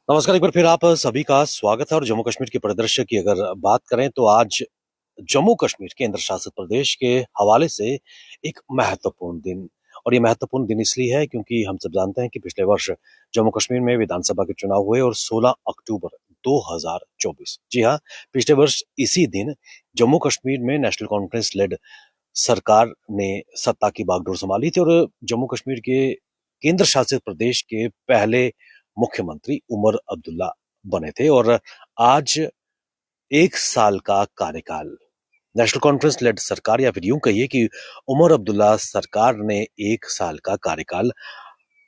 नमस्कार, एक बार फिर आप सभी का स्वागत है। और जम्मू कश्मीर के परिदृश्य की अगर बात करें तो आज जम्मू कश्मीर केंद्र शासित प्रदेश के हवाले से एक महत्वपूर्ण दिन। और ये महत्वपूर्ण दिन इसलिए है क्योंकि हम सब जानते हैं कि पिछले वर्ष जम्मू कश्मीर में विधानसभा के चुनाव हुए और 16 अक्टूबर 2024, जी हाँ, पिछले वर्ष इसी दिन जम्मू कश्मीर में नेशनल कॉन्फ्रेंस लेड सरकार ने सत्ता की बागडोर संभाली थी। और जम्मू कश्मीर के केंद्र शासित प्रदेश के पहले मुख्यमंत्री उमर अब्दुल्ला बने थे। और आज 1 साल का कार्यकाल नेशनल कॉन्फ्रेंस लेड सरकार, या फिर यूं कहिए कि उमर अब्दुल्ला सरकार ने 1 साल का कार्यकाल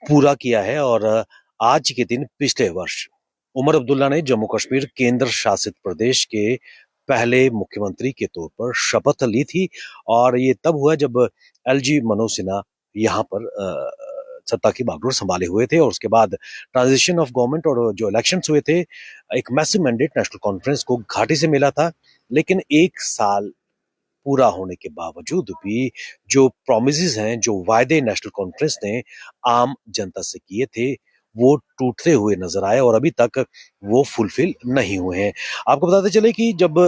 पूरा किया है। और आज के दिन पिछले वर्ष उमर अब्दुल्ला ने जम्मू कश्मीर केंद्र शासित प्रदेश के पहले मुख्यमंत्री के तौर पर शपथ ली थी। और ये तब हुआ जब एलजी मनोज सिन्हा यहाँ पर सत्ता की बागडोर संभाले हुए थे। और उसके बाद ट्रांजिशन ऑफ गवर्नमेंट और जो इलेक्शंस हुए थे, एक मैसिव मैंडेट नेशनल कॉन्फ्रेंस को घाटी से मिला था। लेकिन 1 साल पूरा होने के बावजूद भी जो प्रोमिसेस हैं, जो वायदे नेशनल कॉन्फ्रेंस ने आम जनता से किए थे, वो टूटते हुए नजर आए और अभी तक वो फुलफिल नहीं हुए हैं। आपको बताते चले कि जब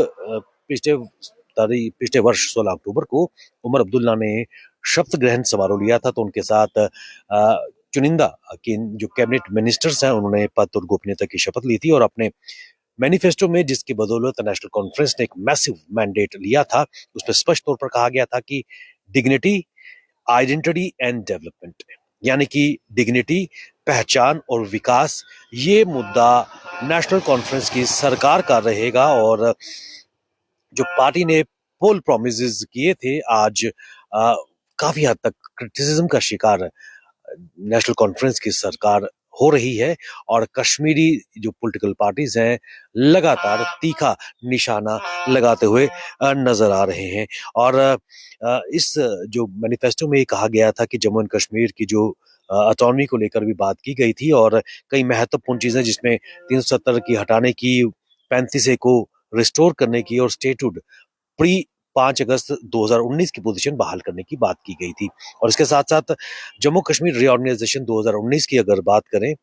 पिछले वर्ष 16 अक्टूबर को उमर अब्दुल्ला ने शपथ ग्रहण समारोह लिया था, तो उनके साथ चुनिंदा के जो कैबिनेट मिनिस्टर्स हैं, उन्होंने पद और गोपनीयता की शपथ ली थी। और अपने मैनिफेस्टो में, जिसकी बदौलत नेशनल कॉन्फ्रेंस ने एक मैसिव मैंडेट लिया था, उसमें स्पष्ट तौर पर कहा गया था कि डिग्निटी, आइडेंटिटी एंड डेवलपमेंट, यानी कि डिग्निटी, पहचान और विकास, ये मुद्दा नेशनल कॉन्फ्रेंस की सरकार का रहेगा। और जो पार्टी ने पोल प्रोमिसेस किए थे, आज आ, काफी हद तक क्रिटिसिज्म का शिकार नेशनल कॉन्फ्रेंस की सरकार हो रही है। और कश्मीरी जो पॉलिटिकल पार्टीज हैं, लगातार तीखा निशाना लगाते हुए नजर आ रहे हैं। और इस जो मैनिफेस्टो में कहा गया था कि जम्मू एंड कश्मीर की जो अटॉनमी को लेकर भी बात की गई थी, और कई महत्वपूर्ण चीजें जिसमें 370 की हटाने की, 35 को रिस्टोर करने की, और स्टेटहुड प्री 5 अगस्त 2019 की पोजीशन बहाल करने की बात की गई थी। और इसके साथ साथ जम्मू कश्मीर रीऑर्गेनाइजेशन 2019 की अगर बात करें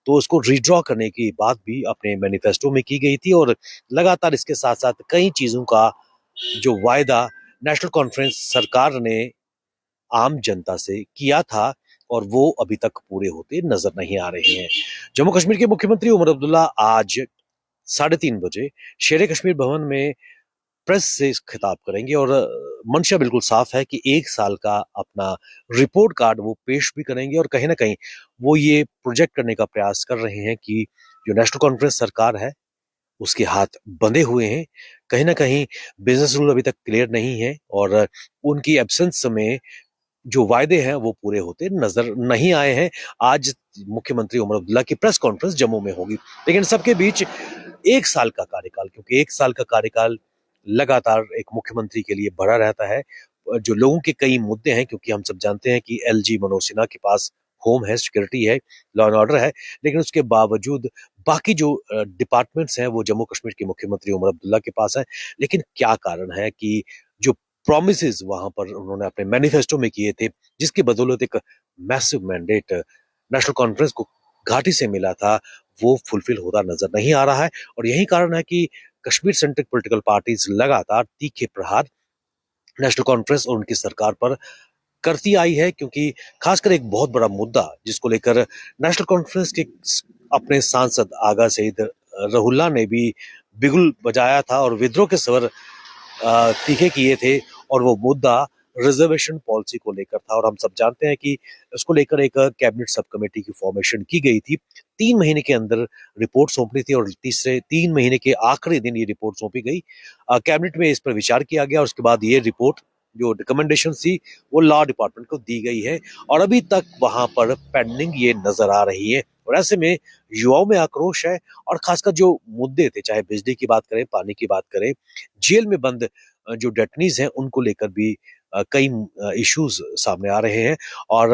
तो उसको रिड्रॉ करने की बात भी अपने मैनिफेस्टो में की गई थी। और लगातार इसके साथ साथ कई चीजों का जो वायदा नेशनल कॉन्फ्रेंस सरकार ने आम जनता से किया था, और वो अभी तक पूरे होते नजर नहीं आ रहे हैं। जम्मू कश्मीर के मुख्यमंत्री उमर अब्दुल्ला आज 3:30 बजे शेर कश्मीर भवन में प्रेस से खिताब करेंगे। और मंशा बिल्कुल साफ है कि 1 साल का अपना रिपोर्ट कार्ड वो पेश भी करेंगे। और कहीं ना कहीं वो ये प्रोजेक्ट करने का प्रयास कर रहे हैं कि जो नेशनल कॉन्फ्रेंस सरकार है, उसके हाथ बंधे हुए हैं। कहीं ना कहीं बिजनेस रूल अभी तक क्लियर नहीं है, और उनकी एब्सेंस में जो वायदे हैं वो पूरे होते नजर नहीं आए हैं। आज मुख्यमंत्री उमर अब्दुल्ला की प्रेस कॉन्फ्रेंस जम्मू में होगी। लेकिन सबके बीच 1 साल का कार्यकाल, क्योंकि 1 साल का कार्यकाल लगातार एक मुख्यमंत्री के लिए बड़ा रहता है। जो लोगों के कई मुद्दे हैं, क्योंकि हम सब जानते हैं कि एलजी मनोज सिन्हा के पास होम है, सिक्योरिटी है, लॉ एंड ऑर्डर है, लेकिन उसके बावजूद बाकी जो डिपार्टमेंट्स हैं वो जम्मू कश्मीर के मुख्यमंत्री उमर अब्दुल्ला के पास है। लेकिन क्या कारण है कि जो प्रोमिसेस वहां पर उन्होंने अपने मैनिफेस्टो में किए थे, जिसकी बदौलत एक मैसिव मैंडेट नेशनल कॉन्फ्रेंस को घाटी से मिला था, वो फुलफिल होता नजर नहीं आ रहा है। और यही कारण है कि कश्मीर सेंट्रिक पॉलिटिकल पार्टीज लगातार तीखे प्रहार नेशनल कॉन्फ्रेंस और उनकी सरकार पर करती आई है। क्योंकि खासकर एक बहुत बड़ा मुद्दा जिसको लेकर नेशनल कॉन्फ्रेंस के अपने सांसद आगा सईद रहुल्ला ने भी बिगुल बजाया था और विद्रोह के स्वर तीखे किए थे। और वो मुद्दा रिजर्वेशन पॉलिसी को लेकर था। और हम सब जानते हैं कि उसको लेकर एक कैबिनेट सब कमेटी की फॉर्मेशन की गई थी। 3 महीने के अंदर रिपोर्ट सौंपनी थी, और तीसरे 3 महीने के आखिरी दिन ये रिपोर्ट सौंपी गई। कैबिनेट में इस पर विचार किया गया, और उसके बाद ये रिपोर्ट, जो रिकमेंडेशन थी, वो लॉ डिपार्टमेंट को दी गई है। और अभी तक वहां पर पेंडिंग ये नजर आ रही है। और ऐसे में युवाओं में आक्रोश है। और खासकर जो मुद्दे थे, चाहे बिजली की बात करें, पानी की बात करें, जेल में बंद जो डेटनीज हैं, उनको लेकर भी कई इश्यूज सामने आ रहे हैं। और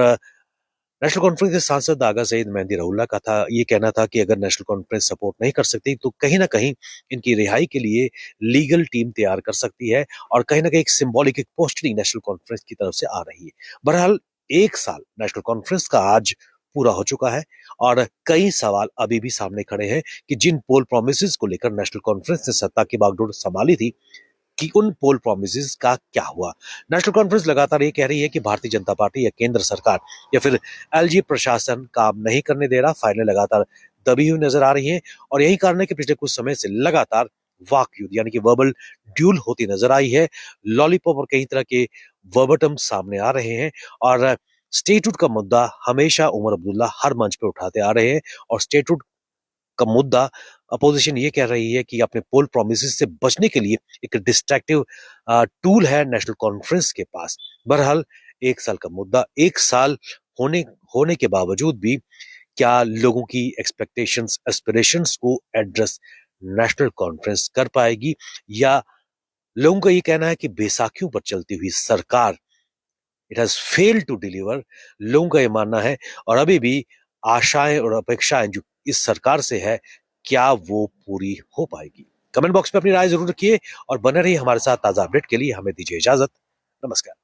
नेशनल कॉन्फ्रेंस के सांसद आगा सईद मेहंदी रहुल्ला का था ये कहना था कि अगर नेशनल कॉन्फ्रेंस सपोर्ट नहीं कर सकती तो कहीं ना कहीं इनकी रिहाई के लिए लीगल टीम तैयार कर सकती है। और कहीं ना कहीं एक सिंबॉलिक, एक पोस्टरिंग नेशनल कॉन्फ्रेंस की तरफ से आ रही है। बहरहाल 1 साल नेशनल कॉन्फ्रेंस का आज पूरा हो चुका है और कई सवाल अभी भी सामने खड़े हैं कि जिन पोल प्रोमिसेस को लेकर नेशनल कॉन्फ्रेंस ने सत्ता की बागडोर संभाली थी कि उन पोल प्रोमिसेस का क्या हुआ। नेशनल कॉन्फ्रेंस लगातार ये कह रही है कि भारतीय जनता पार्टी या केंद्र सरकार या फिर एलजी प्रशासन काम नहीं करने दे रहा, फाइलें लगातार दबी हुई नजर आ रही हैं और यही कारण है कि पिछले कुछ समय से लगातार वाक युद्ध यानी कि वर्बल ड्यूल होती नजर आई है। लॉलीपॉप और कई तरह के वर्बटम सामने आ रहे हैं और स्टेटहुड का मुद्दा हमेशा उमर अब्दुल्ला हर मंच पे उठाते आ रहे हैं और स्टेटहुड का मुद्दा अपोजिशन ये कह रही है कि अपने पोल प्रोमिसेस से बचने के लिए एक डिस्ट्रैक्टिव टूल है नेशनल कॉन्फ्रेंस के पास। बहरहाल 1 साल का मुद्दा, 1 साल होने होने के बावजूद भी क्या लोगों की एक्सपेक्टेशंस एस्पिरेशंस को एड्रेस नेशनल कॉन्फ्रेंस कर पाएगी या लोगों का ये कहना है कि बैसाखियों पर चलती हुई सरकार it has failed to deliver. लोगों का ये मानना है और अभी भी आशाएं और अपेक्षाएं जो इस सरकार से है क्या वो पूरी हो पाएगी। कमेंट बॉक्स में अपनी राय जरूर रखिए और बने रहिए हमारे साथ। ताजा अपडेट के लिए हमें दीजिए इजाजत। नमस्कार।